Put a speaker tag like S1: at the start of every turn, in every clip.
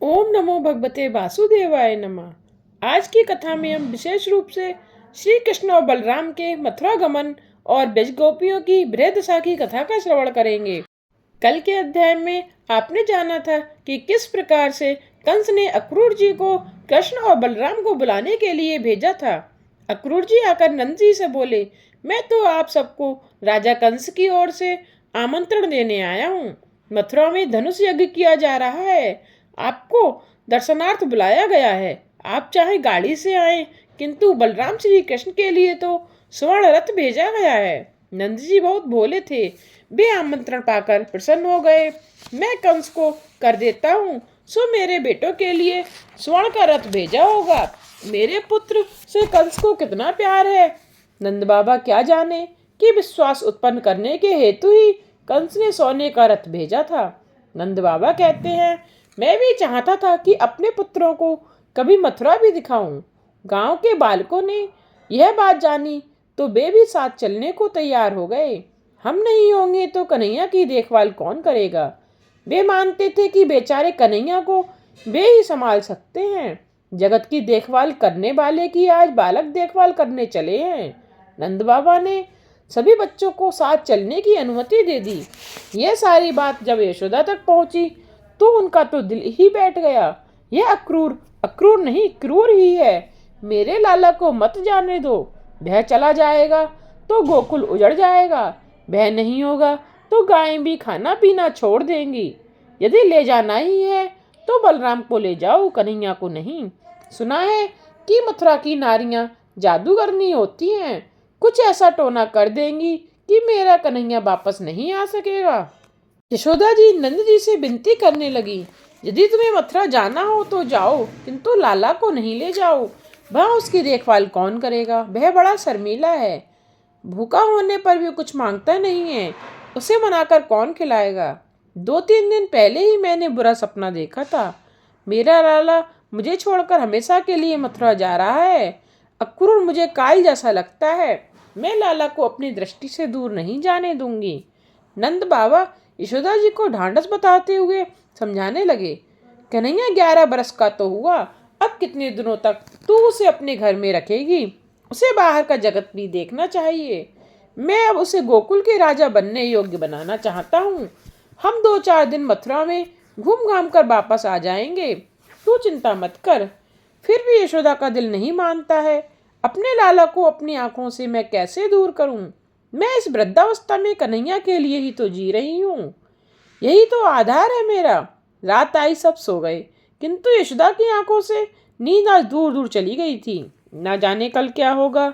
S1: ओम नमो भगवते वासुदेवाय नमः। आज की कथा में हम विशेष रूप से श्री कृष्ण और बलराम के मथुरा गमन और ब्रज गोपियों की बृहदशा की कथा का श्रवण करेंगे। कल के अध्याय में आपने जाना था कि किस प्रकार से कंस ने अक्रूर जी को कृष्ण और बलराम को बुलाने के लिए भेजा था। अक्रूर जी आकर नंद जी से बोले, मैं तो आप सबको राजा कंस की ओर से आमंत्रण देने आया हूँ। मथुरा में धनुष यज्ञ किया जा रहा है, आपको दर्शनार्थ बुलाया गया है। आप चाहे गाड़ी से आए, किंतु बलराम श्री कृष्ण के लिए तो स्वर्ण रथ भेजा गया है। नंद जी बहुत भोले थे, वे आमंत्रण पाकर प्रसन्न हो गए। मैं कंस को कर देता हूँ, सो मेरे बेटों के लिए स्वर्ण का रथ भेजा होगा। मेरे पुत्र से कंस को कितना प्यार है। नंद बाबा क्या जाने कि विश्वास उत्पन्न करने के हेतु ही कंस ने सोने का रथ भेजा था। नंद बाबा कहते हैं, मैं भी चाहता था कि अपने पुत्रों को कभी मथुरा भी दिखाऊं। गांव के बालकों ने यह बात जानी तो वे भी साथ चलने को तैयार हो गए। हम नहीं होंगे तो कन्हैया की देखभाल कौन करेगा। वे मानते थे कि बेचारे कन्हैया को वे ही संभाल सकते हैं। जगत की देखभाल करने वाले की आज बालक देखभाल करने चले हैं। नंद बाबा ने सभी बच्चों को साथ चलने की अनुमति दे दी। यह सारी बात जब यशोदा तक पहुंची तो उनका तो दिल ही बैठ गया। यह अक्रूर अक्रूर नहीं, क्रूर ही है। मेरे लाला को मत जाने दो। वह चला जाएगा तो गोकुल उजड़ जाएगा। वह नहीं होगा तो गायें भी खाना पीना छोड़ देंगी। यदि ले जाना ही है तो बलराम को ले जाओ, कन्हैया को नहीं। सुना है कि मथुरा की नारियां जादूगरनी होती हैं। कुछ ऐसा टोना कर देंगी कि मेरा कन्हैया वापस नहीं आ सकेगा। यशोदा जी नंद जी से विनती करने लगी, यदि तुम्हें मथुरा जाना हो तो जाओ, किंतु लाला को नहीं ले जाओ। वह उसकी देखभाल कौन करेगा। वह बड़ा शर्मीला है, भूखा होने पर भी कुछ मांगता नहीं है। उसे मनाकर कौन खिलाएगा। 2-3 दिन पहले ही मैंने बुरा सपना देखा था। मेरा लाला मुझे छोड़कर हमेशा के लिए मथुरा जा रहा है। अक्रूर मुझे काल जैसा लगता है। मैं लाला को अपनी दृष्टि से दूर नहीं जाने दूंगी। नंद बाबा यशोदा जी को ढांढस बताते हुए समझाने लगे, कन्हैया 11 बरस का तो हुआ, अब कितने दिनों तक तू उसे अपने घर में रखेगी। उसे बाहर का जगत भी देखना चाहिए। मैं अब उसे गोकुल के राजा बनने योग्य बनाना चाहता हूँ। हम 2-4 दिन मथुरा में घूम घाम कर वापस आ जाएंगे, तू चिंता मत कर। फिर भी यशोदा का दिल नहीं मानता है। अपने लाला को अपनी आंखों से मैं कैसे दूर करूं। मैं इस वृद्धावस्था में कन्हैया के लिए ही तो जी रही हूँ। यही तो आधार है मेरा। रात आई, सब सो गए, किंतु यशोदा की आंखों से नींद आज दूर दूर चली गई थी। ना जाने कल क्या होगा।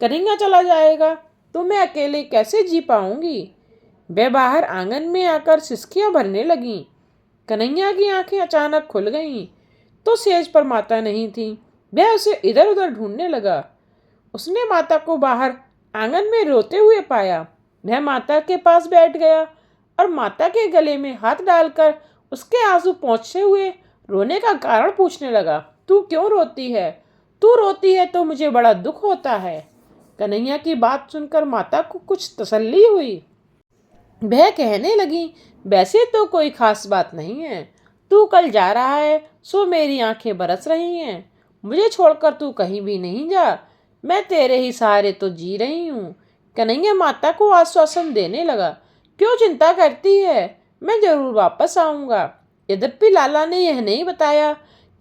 S1: कन्हैया चला जाएगा तो मैं अकेले कैसे जी पाऊंगी। वह बाहर आंगन में आकर सिसकियां भरने लगी। कन्हैया की आंखें अचानक खुल गईं तो सेज पर माता नहीं थी। वह उसे इधर उधर ढूंढने लगा। उसने माता को बाहर आंगन में रोते हुए पाया। वह माता के पास बैठ गया और माता के गले में हाथ डालकर उसके आंसू पोंछते हुए रोने का कारण पूछने लगा। तू क्यों रोती है? तू रोती है तो मुझे बड़ा दुख होता है। कन्हैया की बात सुनकर माता को कुछ तसल्ली हुई। वह कहने लगी, वैसे तो कोई खास बात नहीं है। तू कल जा रहा है सो मेरी आंखें बरस रही हैं। मुझे छोड़कर तू कहीं भी नहीं जा। मैं तेरे ही सहारे तो जी रही हूँ। कन्हैया माता को आश्वासन देने लगा। क्यों चिंता करती है, मैं जरूर वापस आऊँगा। यद्यपि लाला ने यह नहीं बताया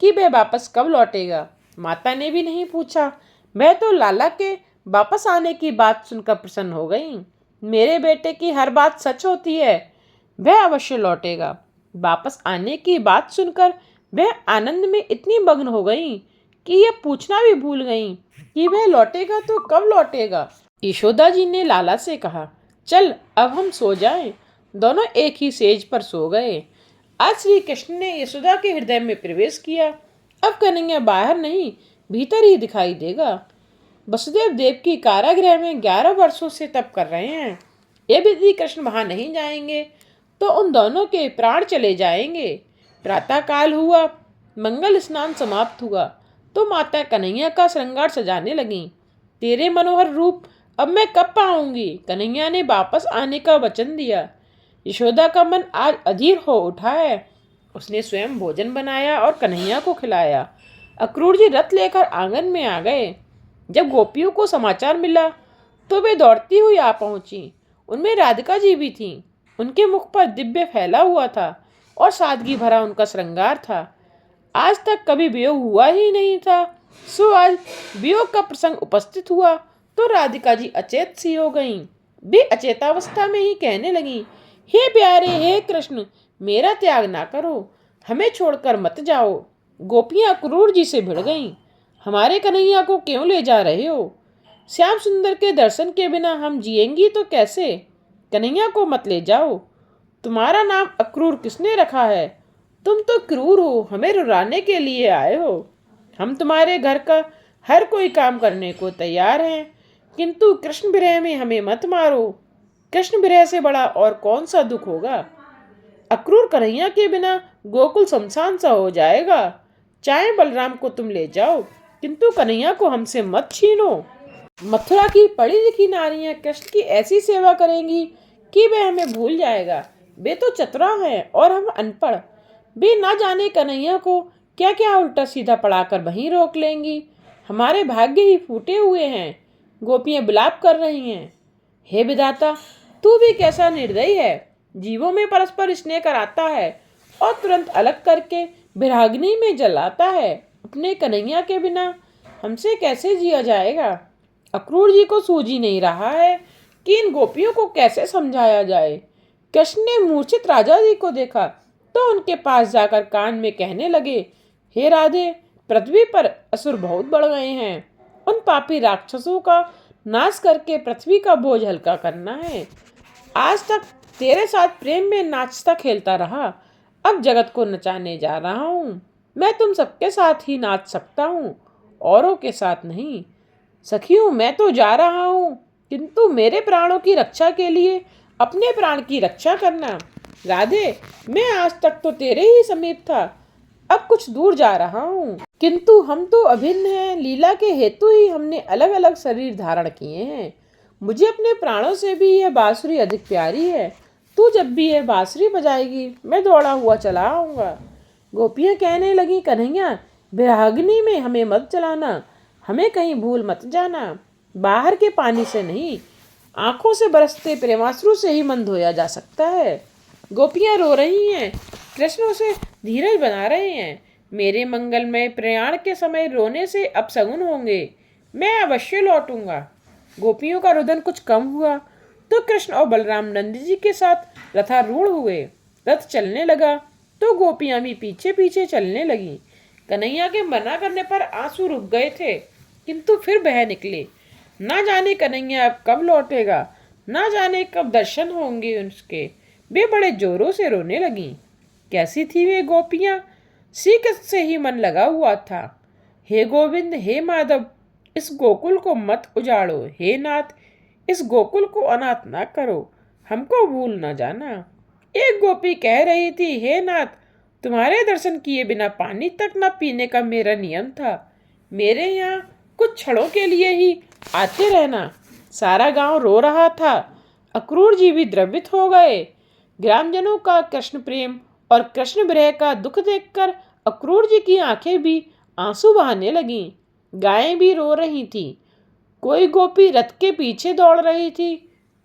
S1: कि वह वापस कब लौटेगा। माता ने भी नहीं पूछा। मैं तो लाला के वापस आने की बात सुनकर प्रसन्न हो गई। मेरे बेटे की हर बात सच होती है, वह अवश्य लौटेगा। वापस आने की बात सुनकर वह आनंद में इतनी मग्न हो गई कि यह पूछना भी भूल गई कि वह लौटेगा तो कब लौटेगा। यशोदा जी ने लाला से कहा, चल अब हम सो जाएं। दोनों एक ही सेज पर सो गए। आज श्री कृष्ण ने यशोदा के हृदय में प्रवेश किया। अब कन्हैया बाहर नहीं, भीतर ही दिखाई देगा। वसुदेव देव की कारागृह में 11 वर्षों से तप कर रहे हैं। यदि कृष्ण वहां नहीं जाएंगे तो उन दोनों के प्राण चले जाएंगे। प्रातः काल हुआ, मंगल स्नान समाप्त हुआ तो माता कन्हैया का श्रृंगार सजाने लगी। तेरे मनोहर रूप अब मैं कब पाऊंगी। कन्हैया ने वापस आने का वचन दिया। यशोदा का मन आज अधीर हो उठा है। उसने स्वयं भोजन बनाया और कन्हैया को खिलाया। अक्रूर जी रथ लेकर आंगन में आ गए। जब गोपियों को समाचार मिला तो वे दौड़ती हुई आ पहुंची। उनमें राधिका जी भी थीं। उनके मुख पर दिव्य फैला हुआ था और सादगी भरा उनका श्रृंगार था। आज तक कभी वियोग हुआ ही नहीं था, सो आज वियोग का प्रसंग उपस्थित हुआ तो राधिका जी अचेत सी हो गईं। वे अचेतावस्था में ही कहने लगी, हे प्यारे, हे कृष्ण, मेरा त्याग ना करो, हमें छोड़कर मत जाओ। गोपियां अक्रूर जी से भिड़ गईं। हमारे कन्हैया को क्यों ले जा रहे हो? श्याम सुंदर के दर्शन के बिना हम जिएंगी तो कैसे? कन्हैया को मत ले जाओ। तुम्हारा नाम अक्रूर किसने रखा है? तुम तो क्रूर हो, हमें रुलाने के लिए आए हो। हम तुम्हारे घर का हर कोई काम करने को तैयार हैं, किंतु कृष्ण विरह में हमें मत मारो। कृष्ण विरह से बड़ा और कौन सा दुख होगा? अक्रूर कन्हैया के बिना गोकुल शमशान सा हो जाएगा। चाहे बलराम को तुम ले जाओ, किंतु कन्हैया को हमसे मत छीनो। मथुरा की पढ़ी लिखी नारियां कृष्ण की ऐसी सेवा करेंगी कि वे हमें भूल जाएगा। वे तो चतुरा हैं और हम अनपढ़। वे ना जाने कन्हैया को क्या क्या उल्टा सीधा पढ़ाकर वहीं रोक लेंगी। हमारे भाग्य ही फूटे हुए हैं। गोपियां विलाप कर रही हैं। हे विधाता, तू भी कैसा निर्दयी है। जीवों में परस्पर स्नेह कराता है और तुरंत अलग करके विराग्नि में जलाता है। अपने कन्हैया के बिना हमसे कैसे जिया जाएगा? अक्रूर जी को सूझ ही नहीं रहा है कि इन गोपियों को कैसे समझाया जाए। कृष्ण ने मूर्छित राजा जी को देखा तो उनके पास जाकर कान में कहने लगे, हे राधे, पृथ्वी पर असुर बहुत बढ़ गए हैं। उन पापी राक्षसों का नाश करके पृथ्वी का बोझ हल्का करना है। आज तक तेरे साथ प्रेम में नाचता खेलता रहा, अब जगत को नचाने जा रहा हूँ। मैं तुम सबके साथ ही नाच सकता हूँ, औरों के साथ नहीं। सखियों, मैं तो जा रहा हूँ, किंतु मेरे प्राणों की रक्षा के लिए अपने प्राण की रक्षा करना। राधे, मैं आज तक तो तेरे ही समीप था, अब कुछ दूर जा रहा हूँ। किंतु हम तो अभिन्न हैं। लीला के हेतु ही हमने अलग अलग शरीर धारण किए हैं। मुझे अपने प्राणों से भी यह बांसुरी अधिक प्यारी है। तू जब भी यह बांसुरी बजाएगी, मैं दौड़ा हुआ चला आऊंगा। गोपियां कहने लगी, कन्हैया, विरागिनी में हमें मत चलाना, हमें कहीं भूल मत जाना। बाहर के पानी से नहीं, आंखों से बरसते प्रेमाश्रु से ही मन धोया जा सकता है। गोपियां रो रही हैं, कृष्ण उसे धीरज बना रहे हैं। मेरे मंगलमय प्रयाण के समय रोने से अपशगुन होंगे। मैं अवश्य लौटूंगा। गोपियों का रुदन कुछ कम हुआ तो कृष्ण और बलराम नंद जी के साथ रथारूढ़ हुए। रथ चलने लगा तो गोपियां भी पीछे पीछे चलने लगी। कन्हैया के मना करने पर आंसू रुक गए थे, किंतु फिर बह निकले। ना जाने कन्हैया अब कब लौटेगा, ना जाने कब दर्शन होंगे उसके। वे बड़े जोरों से रोने लगी। कैसी थी वे गोपियां? श्री कृष्ण से ही मन लगा हुआ था। हे गोविंद, हे माधव, इस गोकुल को मत उजाड़ो। हे नाथ, इस गोकुल को अनाथ ना करो, हमको भूल न जाना। एक गोपी कह रही थी, हे नाथ, तुम्हारे दर्शन किए बिना पानी तक न पीने का मेरा नियम था। मेरे यहाँ कुछ क्षणों के लिए ही आते रहना। सारा गांव रो रहा था। अक्रूर जी भी द्रवित हो गए। ग्रामजनों का कृष्ण प्रेम और कृष्ण विरह का दुख देखकर अक्रूर जी की आंखें भी आंसू बहाने लगीं। गायें भी रो रही थी। कोई गोपी रथ के पीछे दौड़ रही थी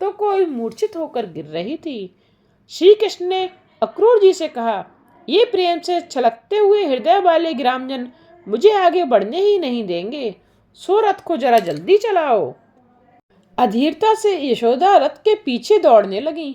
S1: तो कोई मूर्छित होकर गिर रही थी। श्री कृष्ण ने अक्रूर जी से कहा, ये प्रेम से छलकते हुए हृदय वाले ग्रामजन मुझे आगे बढ़ने ही नहीं देंगे, सो रथ को जरा जल्दी चलाओ। अधीरता से यशोदा रथ के पीछे दौड़ने लगी।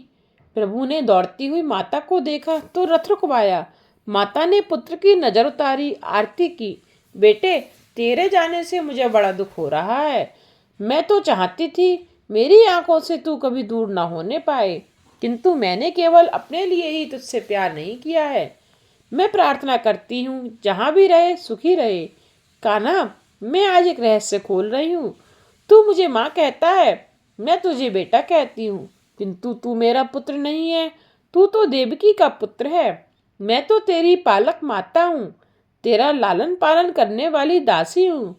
S1: प्रभु ने दौड़ती हुई माता को देखा तो रथ रुकवाया। माता ने पुत्र की नजर उतारी, आरती की, बेटे, तेरे जाने से मुझे बड़ा दुख हो रहा है। मैं तो चाहती थी मेरी आंखों से तू कभी दूर ना होने पाए, किंतु मैंने केवल अपने लिए ही तुझसे प्यार नहीं किया है। मैं प्रार्थना करती हूँ जहाँ भी रहे सुखी रहे। कान्हा, मैं आज एक रहस्य खोल रही हूँ। तू मुझे माँ कहता है, मैं तुझे बेटा कहती हूँ, किंतु तू मेरा पुत्र नहीं है। तू तो देवकी का पुत्र है। मैं तो तेरी पालक माता हूँ, तेरा लालन पालन करने वाली दासी हूँ।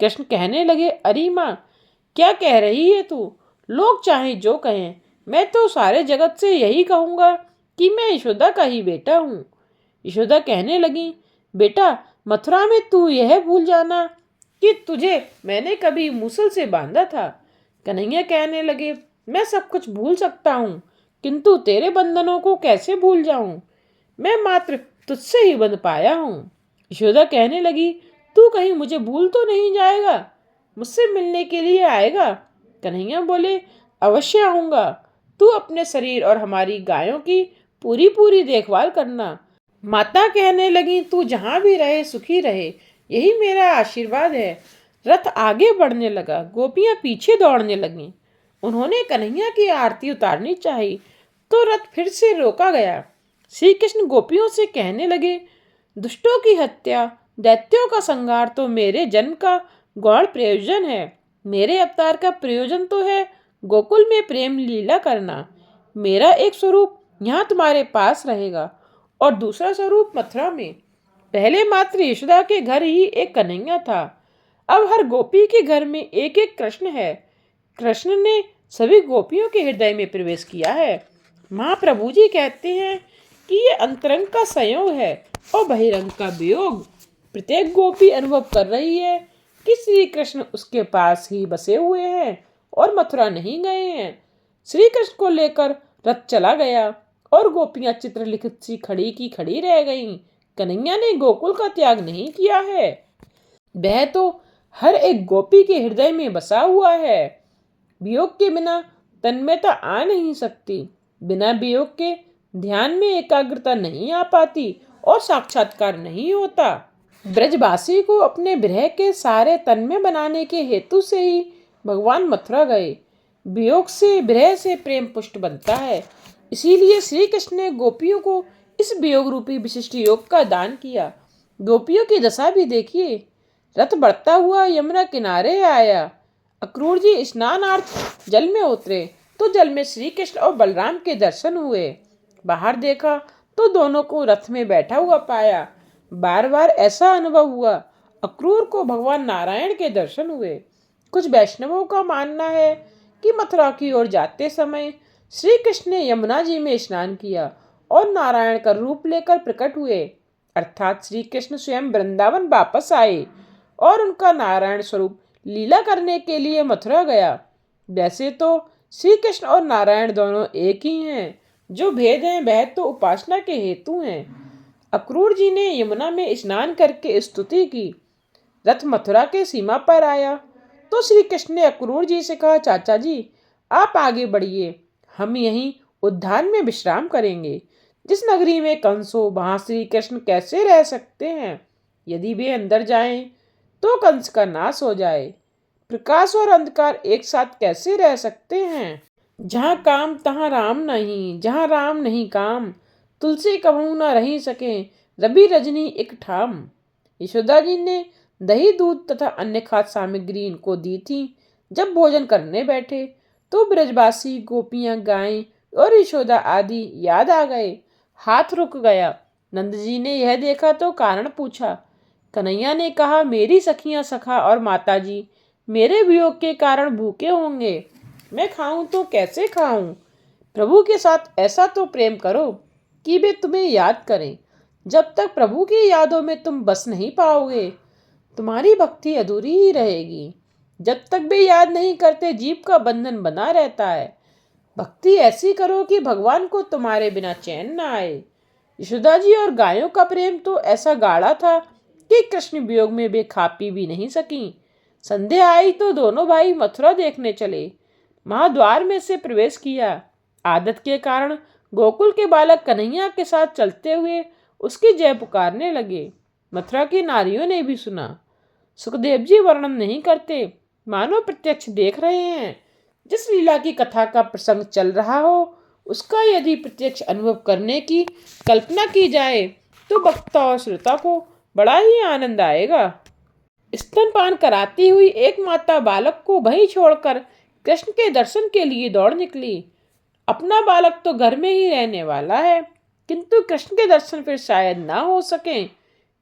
S1: कृष्ण कहने लगे, अरे माँ, क्या कह रही है तू? लोग चाहे जो कहें, मैं तो सारे जगत से यही कहूँगा कि मैं यशोदा का ही बेटा हूँ। यशोदा कहने लगी, बेटा मथुरा में तू यह भूल जाना कि तुझे मैंने कभी मूसल से बांधा था। कन्हैया कहने लगे, मैं सब कुछ भूल सकता हूँ, किंतु तेरे बंधनों को कैसे भूल जाऊं? मैं मात्र तुझसे ही बंध पाया हूँ। यशोदा कहने लगी, तू कहीं मुझे भूल तो नहीं जाएगा? मुझसे मिलने के लिए आएगा? कन्हैया बोले, अवश्य आऊंगा। तू अपने शरीर और हमारी गायों की पूरी पूरी देखभाल करना। माता कहने लगी, तू जहां भी रहे सुखी रहे, यही मेरा आशीर्वाद है। रथ आगे बढ़ने लगा, गोपियां पीछे दौड़ने लगीं। उन्होंने कन्हैया की आरती उतारनी चाहिए तो रथ फिर से रोका गया। श्री कृष्ण गोपियों से कहने लगे, दुष्टों की हत्या, दैत्यों का संहार तो मेरे जन्म का गौण प्रयोजन है। मेरे अवतार का प्रयोजन तो है गोकुल में प्रेम लीला करना। मेरा एक स्वरूप यहाँ तुम्हारे पास रहेगा और दूसरा स्वरूप मथुरा में। पहले मात्र यशोदा के घर ही एक कन्हैया था, अब हर गोपी के घर में एक एक कृष्ण है। कृष्ण ने सभी गोपियों के हृदय में प्रवेश किया है। महाप्रभु जी कहते हैं कि ये अंतरंग का संयोग है और बहिरंग का वियोग। प्रत्येक गोपी अनुभव कर रही है कि श्री कृष्ण उसके पास ही बसे हुए हैं और मथुरा नहीं गए हैं। श्री कृष्ण को लेकर रथ चला गया और गोपियां चित्रलिखित सी खड़ी की खड़ी रह गईं। कन्हैया ने गोकुल का त्याग नहीं किया है, वह तो हर एक गोपी के हृदय में बसा हुआ है। वियोग के बिना तन्मयता आ नहीं सकती, बिना वियोग के ध्यान में एकाग्रता नहीं आ पाती और साक्षात्कार नहीं होता। ब्रजवासी को अपने विरह के सारे तन्मय बनाने के हेतु से ही भगवान मथुरा गए। वियोग से विरह से प्रेम पुष्ट बनता है, इसीलिए श्री कृष्ण ने गोपियों को इस वियोग रूपी विशिष्ट योग का दान किया। गोपियों की दशा भी देखिए। रथ बढ़ता हुआ यमुना किनारे आया। अक्रूर जी स्नानार्थ जल में उतरे तो जल में श्री कृष्ण और बलराम के दर्शन हुए। बाहर देखा तो दोनों को रथ में बैठा हुआ पाया। बार बार ऐसा अनुभव हुआ, अक्रूर को भगवान नारायण के दर्शन हुए। कुछ वैष्णवों का मानना है कि मथुरा की ओर जाते समय श्री कृष्ण ने यमुना जी में स्नान किया और नारायण का रूप लेकर प्रकट हुए, अर्थात श्री कृष्ण स्वयं वृंदावन वापस आए और उनका नारायण स्वरूप लीला करने के लिए मथुरा गया। वैसे तो श्री कृष्ण और नारायण दोनों एक ही हैं, जो भेद हैं वह तो उपासना के हेतु हैं। अक्रूर जी ने यमुना में स्नान करके स्तुति की। रथ मथुरा के सीमा पर आया तो श्री कृष्ण ने अक्रूर जी से कहा, चाचा जी आप आगे बढ़िए, हम यहीं उद्यान में विश्राम करेंगे। जिस नगरी में कंस हो वहां श्री कृष्ण कैसे रह सकते हैं? यदि वे अंदर जाएं तो कंस का नाश हो जाए। प्रकाश और अंधकार एक साथ कैसे रह सकते हैं? जहाँ काम तहाँ राम नहीं, जहाँ राम नहीं काम, तुलसी कबहू न रही सके, रवि रजनी एक ठाम। यशोदा जी ने दही दूध तथा अन्य खाद्य सामग्री इनको दी थी। जब भोजन करने बैठे तो ब्रजवासी गोपियां गायें और यशोदा आदि याद आ गए। हाथ रुक गया। नंद जी ने यह देखा तो कारण पूछा। कन्हैया ने कहा, मेरी सखियां सखा और माताजी मेरे वियोग के कारण भूखे होंगे, मैं खाऊं तो कैसे खाऊं? प्रभु के साथ ऐसा तो प्रेम करो कि वे तुम्हें याद करें। जब तक प्रभु की यादों में तुम बस नहीं पाओगे, तुम्हारी भक्ति अधूरी ही रहेगी। जब तक वे याद नहीं करते जीव का बंधन बना रहता है। भक्ति ऐसी करो कि भगवान को तुम्हारे बिना चैन न आए। यशोदा जी और गायों का प्रेम तो ऐसा गाढ़ा था कि कृष्ण वियोग में वे खा पी भी नहीं सकी। संध्या आई तो दोनों भाई मथुरा देखने चले। महाद्वार में से प्रवेश किया। आदत के कारण गोकुल के बालक कन्हैया के साथ चलते हुए उसकी जय पुकारने लगे। मथुरा की नारियों ने भी सुना। सुखदेव जी वर्णन नहीं करते, मानो प्रत्यक्ष देख रहे हैं। जिस लीला की कथा का प्रसंग चल रहा हो उसका यदि प्रत्यक्ष अनुभव करने की कल्पना की जाए तो वक्ता और श्रोता को बड़ा ही आनंद आएगा। स्तनपान कराती हुई एक माता बालक को वहीं छोड़कर कृष्ण के दर्शन के लिए दौड़ निकली। अपना बालक तो घर में ही रहने वाला है, किंतु कृष्ण के दर्शन फिर शायद ना हो सके।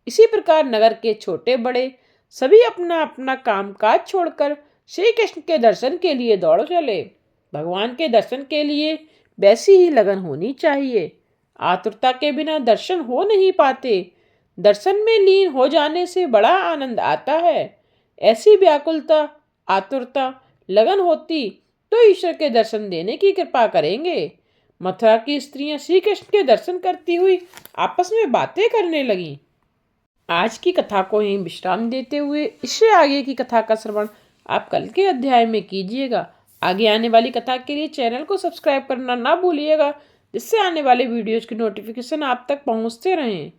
S1: इसी प्रकार नगर के छोटे बड़े सभी अपना अपना कामकाज छोड़कर श्री कृष्ण के दर्शन के लिए दौड़ चले। भगवान के दर्शन के लिए वैसी ही लगन होनी चाहिए। आतुरता के बिना दर्शन हो नहीं पाते। दर्शन में लीन हो जाने से बड़ा आनंद आता है। ऐसी व्याकुलता, आतुरता, लगन होती तो ईश्वर के दर्शन देने की कृपा करेंगे। मथुरा की स्त्रियां श्री कृष्ण के दर्शन करती हुई आपस में बातें करने लगीं। आज की कथा को यहीं विश्राम देते हुए इससे आगे की कथा का श्रवण आप कल के अध्याय में कीजिएगा। आगे आने वाली कथा के लिए चैनल को सब्सक्राइब करना ना भूलिएगा, जिससे आने वाले वीडियोज की नोटिफिकेशन आप तक पहुंचते रहें।